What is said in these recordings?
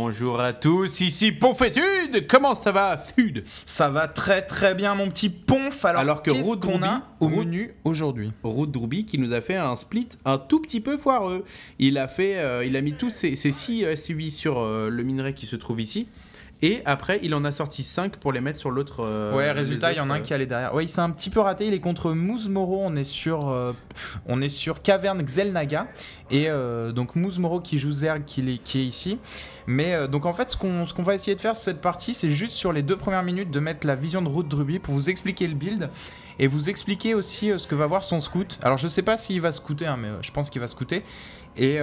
Bonjour à tous, ici Ponfétude. Comment ça va, Fude? Ça va très très bien, mon petit Ponf. Alors que Rude qu'on a au Rude- menu aujourd'hui? Rude Droubi qui nous a fait un split un tout petit peu foireux. Il a mis tous ses 6 SUV sur le minerai qui se trouve ici. Et après, il en a sorti 5 pour les mettre sur l'autre. Ouais, résultat, il y en a un qui allait derrière. Ouais, il s'est un petit peu raté. Il est contre Moose Moro. On est sur Caverne Xelnaga. Et donc, Moose Moro qui joue Zerg qui est ici. Mais donc, en fait, ce qu'on va essayer de faire sur cette partie, c'est juste sur les 2 premières minutes de mettre la vision de Rude Droubi pour vous expliquer le build. Et vous expliquer aussi ce que va voir son scout. Alors, je sais pas s'il va scouter, hein, mais je pense qu'il va scouter. Et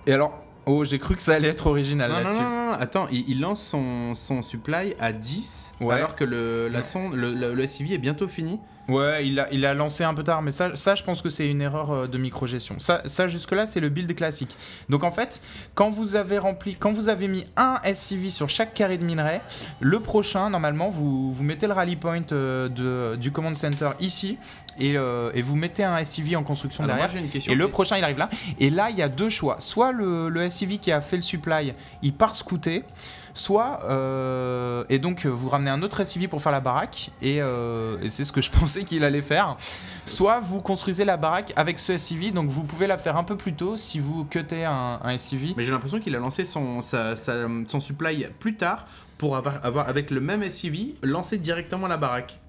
alors. Oh, j'ai cru que ça allait être original là-dessus. Non, attends, il lance son supply à 10, Ouais. alors que le SUV est bientôt fini. Ouais, il a lancé un peu tard, mais ça je pense que c'est une erreur de microgestion. Ça jusque-là, c'est le build classique. Donc en fait, quand vous avez mis un SCV sur chaque carré de minerai, le prochain, normalement, vous mettez le rally point du command center ici, et vous mettez un SCV en construction Alors derrière. moi, j'ai une question. Et le prochain, il arrive là. Et là, il y a 2 choix. Soit le SCV qui a fait le supply, il part scouter. Soit, et donc vous ramenez un autre SCV pour faire la baraque, et c'est ce que je pensais qu'il allait faire. Soit vous construisez la baraque avec ce SCV, donc vous pouvez la faire un peu plus tôt si vous cuttez un SCV. Mais j'ai l'impression qu'il a lancé son supply plus tard pour avoir avec le même SUV lancé directement la baraque.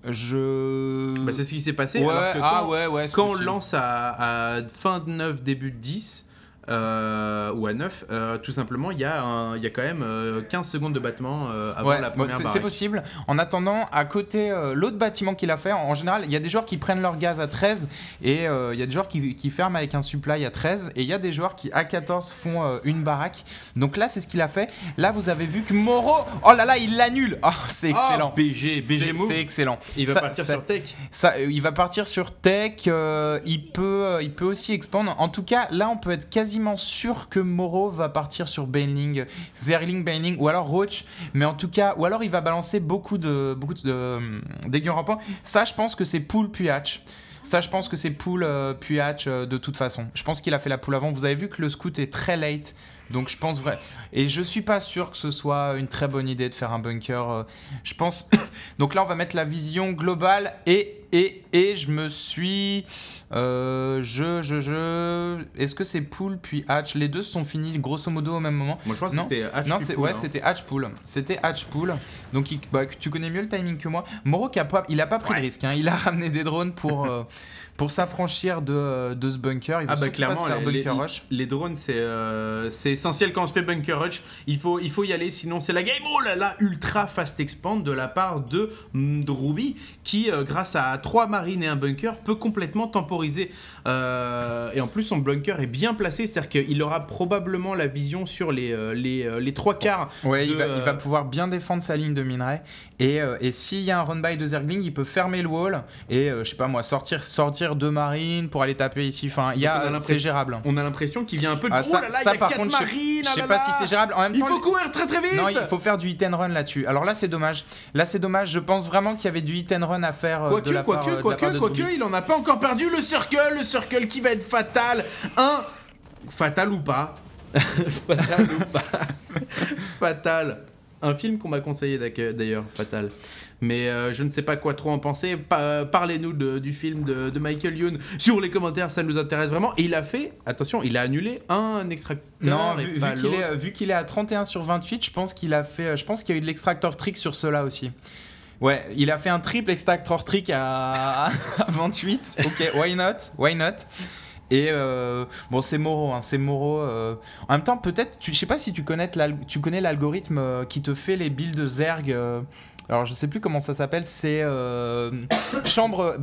Bah, c'est ce qui s'est passé. Ouais, Alors que quand on possible. lance à fin de 9, début de 10, ou à 9, tout simplement, il y a quand même 15 secondes de battement avant la première baraque. C'est possible. En attendant, à côté, l'autre bâtiment qu'il a fait, en général, il y a des joueurs qui prennent leur gaz à 13 et il y a des joueurs qui ferment avec un supply à 13 et il y a des joueurs qui, à 14, font une baraque. Donc là, c'est ce qu'il a fait. Là, vous avez vu que Moro, oh là là, il l'annule. Oh, c'est excellent. BG move. C'est excellent. Il va partir sur tech. Il va partir sur tech. Il peut aussi expandre. En tout cas, là, on peut être quasiment sûr que Moro va partir sur Baneling, Zergling, Baneling ou alors Roach, mais en tout cas, ou alors il va balancer beaucoup de d'aiguillons rampants. Ça, je pense que c'est pool puis hatch. Ça, je pense que c'est pool puis hatch de toute façon. Je pense qu'il a fait la pool avant. Vous avez vu que le scout est très late. Donc je pense vrai. Et je suis pas sûr que ce soit une très bonne idée de faire un bunker. Je pense. Donc là, on va mettre la vision globale et je me suis. Est-ce que c'est pool puis hatch? Les deux se sont finis grosso modo au même moment. Moi, je crois que c'était hatch. Non, puis pool, hein. c'était hatch pool. C'était hatch pool. Donc tu connais mieux le timing que moi. Moro il a pas pris de risque. Hein. Il a ramené des drones pour s'affranchir de ce bunker. Il veut surtout clairement, pas se faire bunker rush. les drones, c'est essentiel quand on se fait bunker rush. Il faut y aller, sinon c'est la game. Oh là là, ultra fast expand de la part de Ruby qui, grâce à 3 marines et un bunker, peut complètement temporiser. Et en plus, son bunker est bien placé, c'est-à-dire qu'il aura probablement la vision sur les 3 quarts. Ouais, il va pouvoir bien défendre sa ligne de minerai. Et s'il y a un run-by de Zergling, il peut fermer le wall et, je sais pas moi, sortir 2 marines pour aller taper ici. Enfin, c'est gérable. On a l'impression qu'il vient un peu de... Ah, oh là là, il y a 4 marines. Je sais pas si c'est gérable. En même temps, il faut courir très très vite. Non, il faut faire du hit and run là-dessus. Alors là, c'est dommage. Je pense vraiment qu'il y avait du hit and run à faire. Quoique, il en a pas encore perdu. Le circle qui va être fatal. Fatal ou pas. Fatal. Un film qu'on m'a conseillé d'ailleurs, Fatal. Mais je ne sais pas quoi trop en penser. Parlez-nous du film de Michael Youn sur les commentaires, ça nous intéresse vraiment. Et il a annulé un extracteur. Non, vu qu'il est à 31 sur 28, je pense qu'il y a eu de l'extractor trick sur ceux-là aussi. Ouais, il a fait un triple extractor trick à 28. Ok, why not? Et bon, c'est Moro. En même temps, peut-être, je sais pas si tu connais l'algorithme qui te fait les builds Zerg. Alors, je sais plus comment ça s'appelle. C'est chambre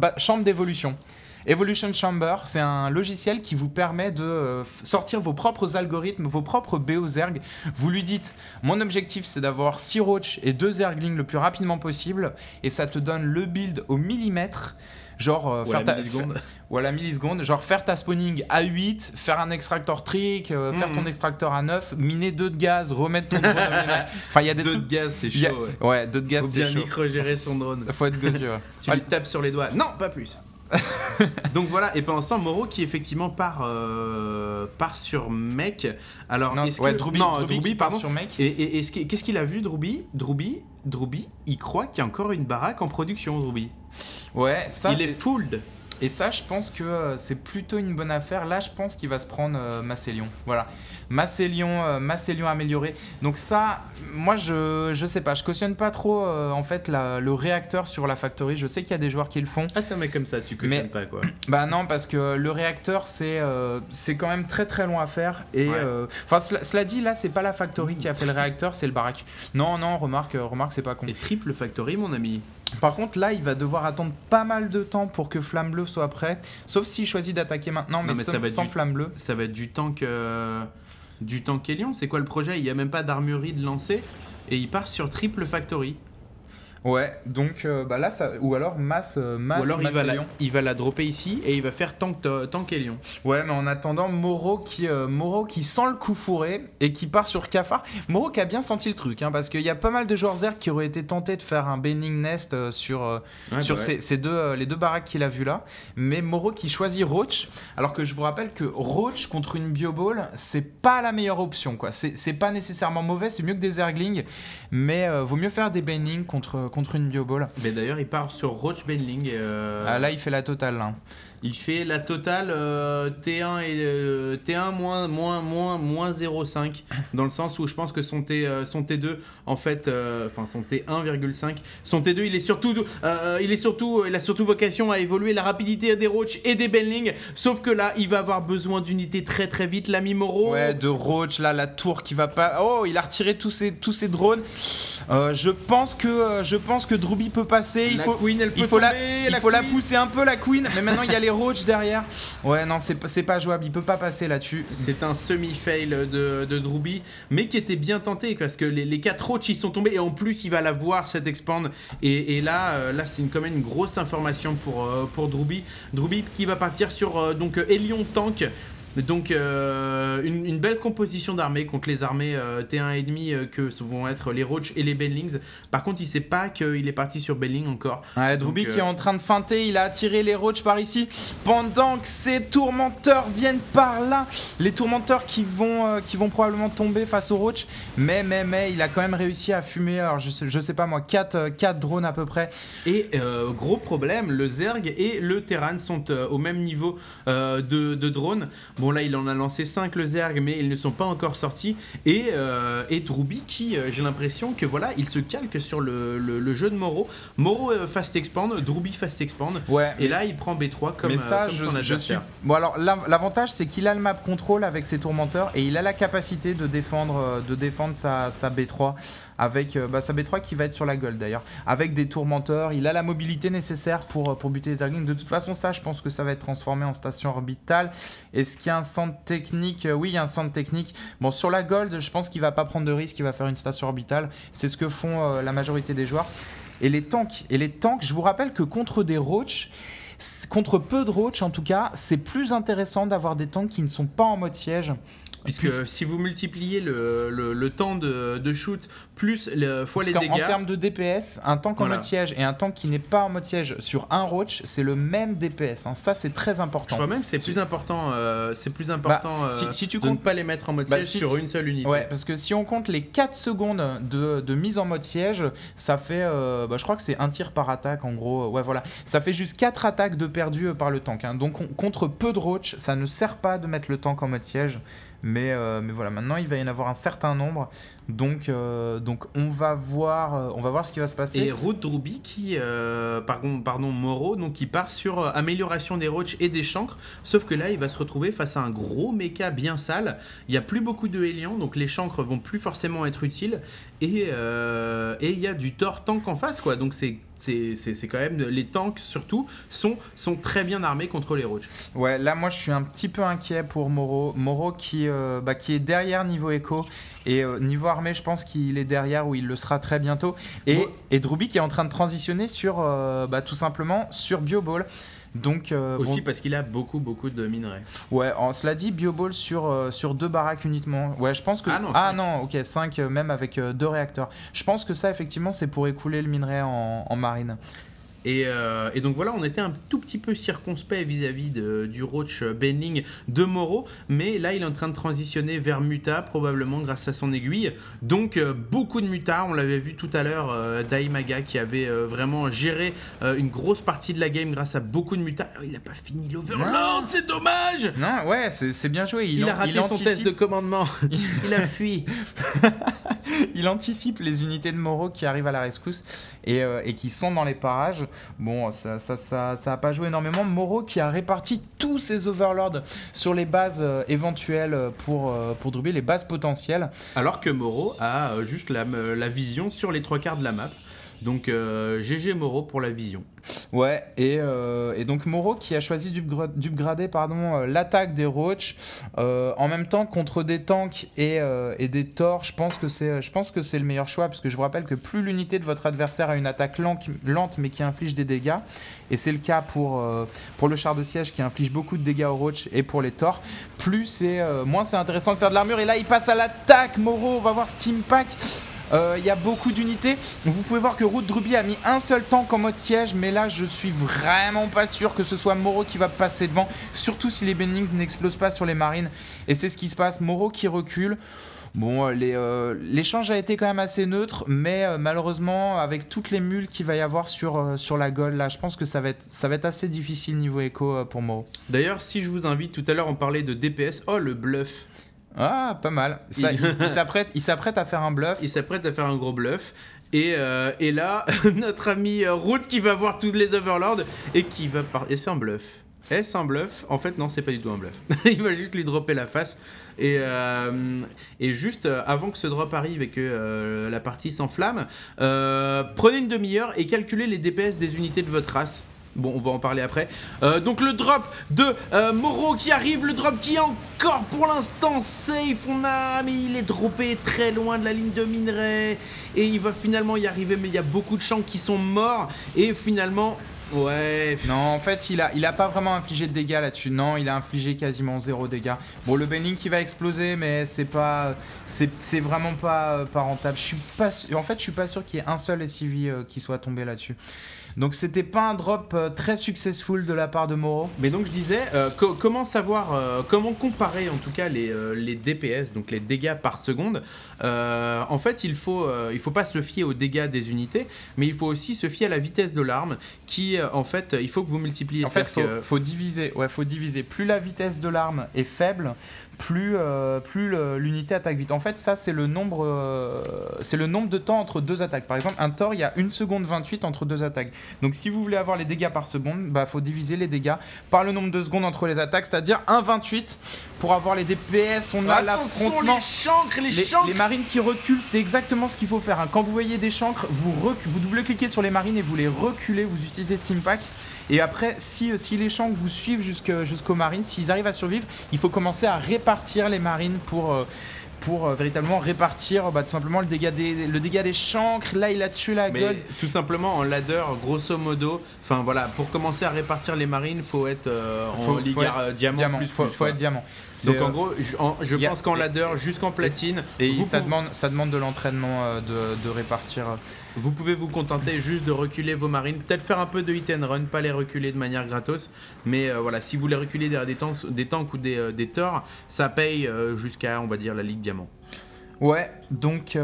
d'évolution. Evolution Chamber, c'est un logiciel qui vous permet de sortir vos propres algorithmes, vos propres BO Zerg. Vous lui dites, mon objectif c'est d'avoir 6 roach et 2 Zerglings le plus rapidement possible, et ça te donne le build au millimètre. Genre la milliseconde, genre faire ta spawning à 8, faire un extractor trick, faire ton extracteur à 9, miner 2 de gaz, remettre ton drone au minerai. Enfin, il y a des 2 trucs. de gaz, c'est chaud. Ouais, 2 de gaz, c'est chaud. Faut bien micro-gérer son drone. Faut être gossure. Tu lui tapes sur les doigts. Non, pas plus. Donc voilà, et pendant ce temps, Moreau qui effectivement part sur mec. Alors, non, est-ce ouais, que... Druby part pardon. sur mec. Et qu'est-ce qu'il a vu, Druby, il croit qu'il y a encore une baraque en production, Druby. Ouais, ça. Il est fooled. Et ça, je pense que c'est plutôt une bonne affaire. Là, je pense qu'il va se prendre Macélion. Voilà. Macélion amélioré. Donc ça, moi, je sais pas. Je cautionne pas trop, en fait, le réacteur sur la Factory. Je sais qu'il y a des joueurs qui le font. Ah, c'est un mec comme ça, tu cautionnes pas, quoi. Bah non, parce que le réacteur, c'est quand même très très long à faire. Et cela dit, là, c'est pas la Factory qui a fait le réacteur, c'est le baraque. Non, remarque, c'est pas con. Et triple Factory, mon ami. Par contre, là, il va devoir attendre pas mal de temps pour que Flamme Bleue soit prêt. Sauf s'il choisit d'attaquer maintenant, mais sans Flamme Bleue. Ça va être du tank Hélion. C'est quoi le projet? Il n'y a même pas d'armurerie de lancer. Et il part sur triple Factory. Ouais, donc là, ça... ou alors masse ou alors il va la dropper ici et il va faire tank Hélion. Ouais, mais en attendant, Moreau qui sent le coup fourré et qui part sur Cafard. Moreau qui a bien senti le truc, hein, parce qu'il y a pas mal de joueurs Zerg qui auraient été tentés de faire un Baining Nest sur les deux baraques qu'il a vues là. Mais Moreau qui choisit Roach, alors que je vous rappelle que Roach contre une Bioball, c'est pas la meilleure option, quoi. C'est pas nécessairement mauvais, c'est mieux que des Zerglings, mais vaut mieux faire des Baining contre une Bioball. Mais d'ailleurs, il part sur Roach Benling. Là, il fait la totale. Là. Il fait la totale T1 et T1 moins 0,5 dans le sens où je pense que son T2 en fait son T1,5 son T2 il a surtout vocation à évoluer la rapidité des Roach et des Benling, sauf que là il va avoir besoin d'unités très très vite. L'ami Moreau, ouais, de Roach, là la tour qui va pas, il a retiré tous ses drones. Je pense que Druby peut passer. Il faut la pousser un peu, la Queen, mais maintenant il y a les Roach derrière. Ouais, non, c'est pas jouable, il peut pas passer là-dessus. C'est un semi-fail de Druby, mais qui était bien tenté parce que les 4 Roach ils sont tombés et en plus il va la voir cette expand. Et là c'est quand même une grosse information pour Druby. Druby qui va partir sur Hélion tank. Donc une belle composition d'armées contre les armées T1 et demi que vont être les Roach et les Benlings. Par contre, il sait pas qu'il est parti sur Benling encore. Ouais, Druby qui est en train de feinter, il a attiré les Roach par ici pendant que ces tourmenteurs viennent par là. Les tourmenteurs qui vont probablement tomber face aux Roach, mais il a quand même réussi à fumer. Alors je sais pas moi, 4 drones à peu près. Et gros problème, le Zerg et le Terran sont au même niveau de drones. Bon là il en a lancé 5 le Zerg, mais ils ne sont pas encore sortis. Et Druby qui j'ai l'impression que voilà, il se calque sur le jeu de Moreau. Moreau fast expand, Druby fast expand. Ouais, et là il prend B3 comme son adversaire. Bon alors l'avantage c'est qu'il a le map control avec ses tourmenteurs et il a la capacité de défendre sa B3 avec sa B3 qui va être sur la gold d'ailleurs, avec des tourmenteurs. Il a la mobilité nécessaire pour buter les Zerglings. De toute façon ça je pense que ça va être transformé en station orbitale. Est-ce qu'il y a un centre technique? Oui, il y a un centre technique. Bon, sur la gold je pense qu'il va pas prendre de risque, il va faire une station orbitale. C'est ce que font la majorité des joueurs. Et les tanks, je vous rappelle que contre des Roach, contre peu de Roach en tout cas, c'est plus intéressant d'avoir des tanks qui ne sont pas en mode siège. Puisque si vous multipliez le temps de shoot plus fois les dégâts... En termes de DPS, un tank en mode siège et un tank qui n'est pas en mode siège sur un Roach, c'est le même DPS. Hein. Ça, c'est très important. Je crois même que c'est plus important, si tu de ne pas les mettre en mode siège sur une seule unité. Ouais, parce que si on compte les 4 secondes de mise en mode siège, ça fait... je crois que c'est un tir par attaque, en gros. Ouais, voilà. Ça fait juste 4 attaques de perdues par le tank. Hein. Donc, contre peu de Roach, ça ne sert pas de mettre le tank en mode siège. Mais voilà, maintenant il va y en avoir un certain nombre, donc on va voir ce qui va se passer. Et Root Druby qui, Moreau, donc qui part sur amélioration des Roach et des chancres, sauf que là il va se retrouver face à un gros mecha bien sale. Il n'y a plus beaucoup de Hélion, donc les chancres vont plus forcément être utiles, et il y a du Thor tank en face, quoi. Donc c'est quand même, les tanks surtout sont très bien armés contre les Roach. Ouais, là moi je suis un petit peu inquiet pour Moreau qui est derrière niveau écho, et niveau armée je pense qu'il est derrière, où il le sera très bientôt, et Druby qui est en train de transitionner sur tout simplement sur Bioball. Donc, aussi parce qu'il a beaucoup de minerais. Ouais, cela dit, Bioball sur 2 baraques uniquement. Ouais, je pense que... non, ok, 5 même avec 2 réacteurs. Je pense que ça, effectivement, c'est pour écouler le minerai en marine. Et donc voilà, on était un tout petit peu circonspect vis-à-vis du Roach Bending de Moreau, mais là il est en train de transitionner vers Muta, probablement grâce à son aiguille. Donc beaucoup de Muta, on l'avait vu tout à l'heure, Daimaga qui avait vraiment géré une grosse partie de la game grâce à beaucoup de Muta. Il n'a pas fini l'Overlord, c'est dommage. Non, ouais, c'est bien joué. Il a raté son test de commandement, il a fui. Il anticipe les unités de Moreau qui arrivent à la rescousse et qui sont dans les parages. Bon, ça a pas joué énormément. Moreau qui a réparti tous ses overlords sur les bases éventuelles pour Druby, les bases potentielles. Alors que Moreau a juste la vision sur les 3/4 de la map. Donc GG Moreau pour la vision. Ouais, et donc Moreau qui a choisi d'upgrader l'attaque des Roach en même temps contre des tanks et des Thors. Je pense que c'est le meilleur choix parce que je vous rappelle que plus l'unité de votre adversaire a une attaque lente mais qui inflige des dégâts, et c'est le cas pour le char de siège qui inflige beaucoup de dégâts aux Roach et pour les Thors, moins c'est intéressant de faire de l'armure. Et là il passe à l'attaque. Moreau, on va voir Steam Pack. Il y a beaucoup d'unités. Vous pouvez voir que Root Druby a mis un seul tank en mode siège, mais là je suis vraiment pas sûr que ce soit Moreau qui va passer devant, surtout si les Bendings n'explosent pas sur les marines. Et c'est ce qui se passe. Moreau qui recule. Bon, l'échange a été quand même assez neutre, mais malheureusement, avec toutes les mules qu'il va y avoir sur la Gold, là, je pense que ça va être assez difficile niveau écho pour Moreau. D'ailleurs, si je vous invite, tout à l'heure on parlait de DPS, oh le bluff. Ah, pas mal. Il s'apprête à faire un bluff. Il s'apprête à faire un gros bluff. Et là, notre ami Root qui va voir tous les Overlords et qui va Et c'est un bluff. Est-ce un bluff? En fait, non, c'est pas du tout un bluff. Il va juste lui dropper la face. Et juste avant que ce drop arrive et que la partie s'enflamme, prenez une demi-heure et calculez les DPS des unités de votre race. Bon, on va en parler après. Donc le drop de Moreau qui arrive, le drop qui est encore pour l'instant safe. Mais il est droppé très loin de la ligne de minerai et il va finalement y arriver, mais il y a beaucoup de champs qui sont morts et finalement... Ouais. Non, en fait, il a pas vraiment infligé de dégâts là-dessus. Non, il a infligé quasiment 0 dégâts. Bon, le Bending qui va exploser, mais c'est vraiment pas rentable. En fait, je suis pas sûr qu'il y ait un seul SCV qui soit tombé là-dessus. Donc c'était pas un drop très successful de la part de Moreau. Mais donc je disais, comment savoir, comment comparer en tout cas les DPS, donc les dégâts par seconde. En fait, il faut pas se fier aux dégâts des unités, mais il faut aussi se fier à la vitesse de l'arme qui, en fait, il faut que vous multipliez. En fait, faut diviser. Ouais, faut diviser. Plus la vitesse de l'arme est faible, plus l'unité attaque vite. En fait, ça c'est le nombre de temps entre deux attaques. Par exemple, un Thor, il y a 1 seconde 28 entre deux attaques. Donc si vous voulez avoir les dégâts par seconde, faut diviser les dégâts par le nombre de secondes entre les attaques, c'est-à-dire 1,28 pour avoir les DPS. On a l'affrontement. Les marines qui reculent, c'est exactement ce qu'il faut faire. Quand vous voyez des chancres, vous double-cliquez sur les marines et vous les reculez, vous utilisez Steam Pack. Et après, si les chancres vous suivent jusqu'aux marines, s'ils arrivent à survivre, il faut commencer à répartir les marines pour véritablement répartir tout simplement le dégât des chancres. Là, il a tué la Gold. Tout simplement en ladder, grosso modo. Enfin voilà, pour commencer à répartir les marines, faut être en Ligar diamant. Faut être diamant. Donc en gros, je pense qu'en ladder jusqu'en platine. Ça demande de l'entraînement de répartir. Vous pouvez vous contenter juste de reculer vos marines, peut-être faire un peu de hit and run, pas les reculer de manière gratos, mais voilà, si vous les reculez derrière des tanks ou des Thors, ça paye jusqu'à, on va dire, la Ligue Diamant. Ouais, donc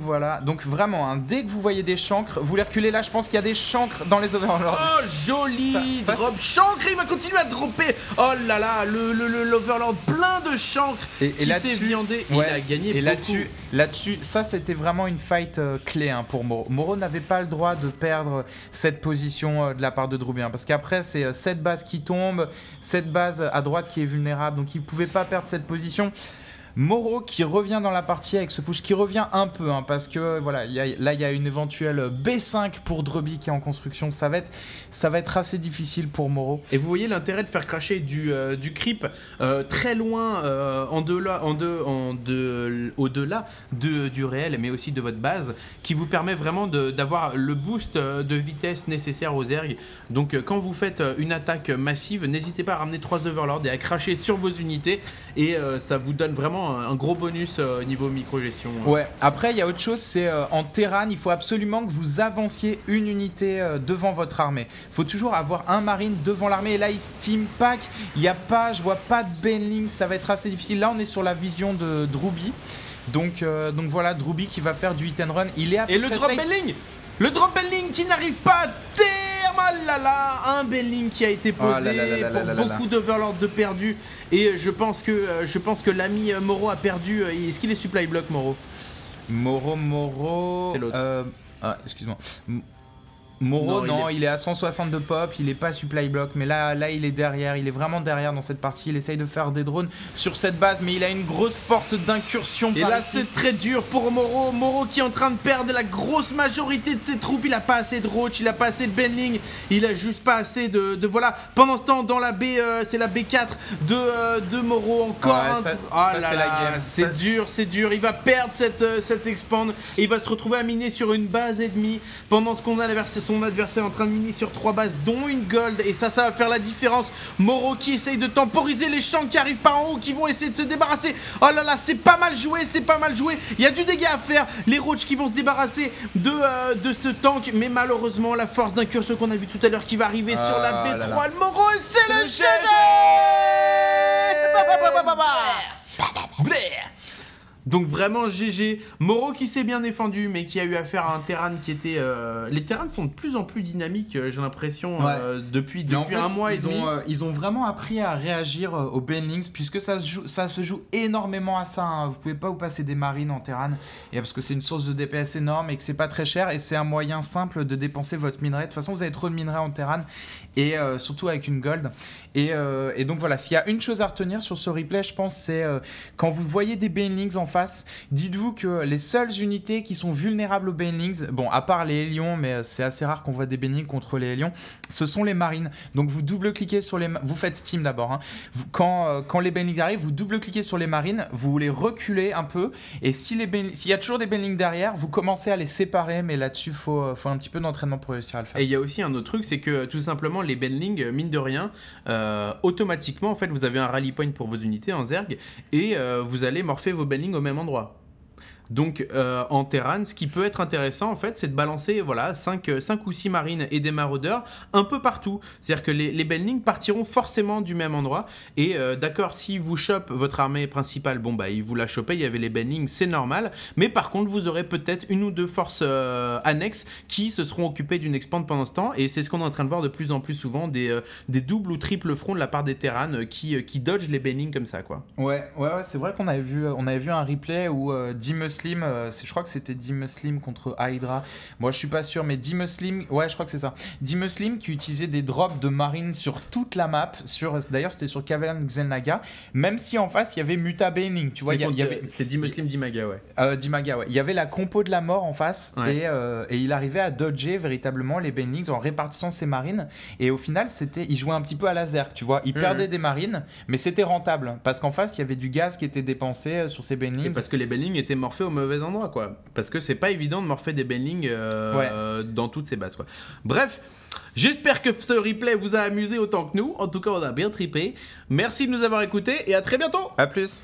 voilà. Donc vraiment, dès que vous voyez des chancres, vous les reculez. Là, je pense qu'il y a des chancres dans les Overlords. Oh, joli drop chancre, il va continuer à dropper. Oh là là, l'Overlord plein de chancres qui s'est viandé. Ouais, il a gagné et beaucoup. Là-dessus, ça c'était vraiment une fight clé pour Moreau. Moreau n'avait pas le droit de perdre cette position de la part de Druby, parce qu'après c'est cette base qui tombe, cette base à droite qui est vulnérable, donc il pouvait pas perdre cette position. Moreau qui revient dans la partie avec ce push, qui revient un peu, parce que voilà, il y a une éventuelle B5 pour Druby qui est en construction. Ça va être assez difficile pour Moreau. Et vous voyez l'intérêt de faire cracher du creep très loin, au-delà du réel, mais aussi de votre base, qui vous permet vraiment d'avoir le boost de vitesse nécessaire aux ergs. Donc quand vous faites une attaque massive, n'hésitez pas à ramener 3 Overlords et à cracher sur vos unités, et ça vous donne vraiment vraiment un gros bonus niveau micro-gestion. Ouais, après il y a autre chose, c'est en Terran, il faut absolument que vous avanciez une unité devant votre armée. Il faut toujours avoir un marine devant l'armée, et là il steam pack, je vois pas de Baneling, ça va être assez difficile. Là on est sur la vision de Druby. Donc voilà, Druby qui va faire du hit and run. Il est à et le drop Baneling, le drop Baneling qui n'arrive pas à terme. Là là, un Baneling qui a été posé pour beaucoup d'Overlord de perdu. Et je pense que l'ami Moro a perdu. Est-ce qu'il est supply block, Moro? Moro. C'est l'autre. Excuse-moi. Moro, non, il est à 162 pop, il est pas supply block, mais là il est derrière, il est vraiment derrière dans cette partie, il essaye de faire des drones sur cette base, mais il a une grosse force d'incursion. Et là c'est très dur pour Moro qui est en train de perdre la grosse majorité de ses troupes, il a pas assez de roach, il a pas assez de Baneling, il a juste pas assez de voilà. Pendant ce temps dans la baie, c'est la B4 de Moro, encore c'est dur, il va perdre cette expand et il va se retrouver à miner sur une base ennemie pendant ce qu'on a son adversaire en train de miner sur 3 bases dont une gold, et ça va faire la différence. Moro qui essaye de temporiser les champs qui arrivent par en haut, qui vont essayer de se débarrasser. Oh là là, c'est pas mal joué, il y a du dégât à faire, les roach qui vont se débarrasser de ce tank, mais malheureusement la force d'incursion qu'on a vu tout à l'heure qui va arriver sur la B3 le Moro, et c'est le GG. Donc vraiment GG, Moro qui s'est bien défendu mais qui a eu affaire à un Terran qui était... Les Terrans sont de plus en plus dynamiques, j'ai l'impression, depuis un mois et demi. Ils ont vraiment appris à réagir aux Banelings, puisque ça se joue énormément à ça, hein. Vous pouvez pas vous passer des marines en Terran, et parce que c'est une source de DPS énorme et que c'est pas très cher, et c'est un moyen simple de dépenser votre minerai. De toute façon vous avez trop de minerais en Terran, et surtout avec une gold. Et donc voilà, s'il y a une chose à retenir sur ce replay, je pense, c'est quand vous voyez des Banelings en face, dites-vous que les seules unités qui sont vulnérables aux Banelings, bon, à part les Hélions, mais c'est assez rare qu'on voit des Banelings contre les Hélions, ce sont les marines. Donc vous double-cliquez sur les... Vous faites Steam d'abord, hein. Quand les Banelings arrivent, vous double-cliquez sur les marines, vous les reculez un peu, et s'il y a toujours des Banelings derrière, vous commencez à les séparer, mais là-dessus, faut un petit peu d'entraînement pour réussir à le faire. Et il y a aussi un autre truc, c'est que tout simplement, les Banelings, mine de rien, automatiquement, en fait, vous avez un rally point pour vos unités en Zerg, et vous allez morpher vos Banelings au même endroit. Donc en Terran, ce qui peut être intéressant en fait, c'est de balancer 5 ou 6 marines et des maraudeurs un peu partout. C'est-à-dire que les Banelings partiront forcément du même endroit. Et d'accord, si vous chopez votre armée principale, bon bah il vous l'a chopé, il y avait les Banelings, c'est normal. Mais par contre, vous aurez peut-être une ou deux forces annexes qui se seront occupées d'une expand pendant ce temps. Et c'est ce qu'on est en train de voir de plus en plus souvent, des doubles ou triples fronts de la part des Terran qui dodgent les Banelings comme ça, quoi. Ouais, c'est vrai qu'on avait vu un replay où D-Muslim, je crois que c'était D-Muslim contre Hydra. Moi, je suis pas sûr, mais D-Muslim, ouais, je crois que c'est ça. D-Muslim qui utilisait des drops de marine sur toute la map. D'ailleurs, c'était sur Cavalan Xel'Naga. Même si en face, il y avait Muta Baneling. Tu vois, c'était D-Muslim, D-Maga, ouais. D-Maga, ouais. Il y avait la compo de la mort en face, ouais. Et il arrivait à dodger véritablement les Banelings en répartissant ses marines. Et au final, il jouait un petit peu à laser, tu vois. Il perdait des marines, mais c'était rentable parce qu'en face, il y avait du gaz qui était dépensé sur ces Banelings. Et parce que les Banelings étaient morphés au mauvais endroit, quoi. Parce que c'est pas évident de morpher des Banelings dans toutes ces bases, quoi. Bref, j'espère que ce replay vous a amusé autant que nous. En tout cas, on a bien trippé. Merci de nous avoir écoutés et à très bientôt. À plus.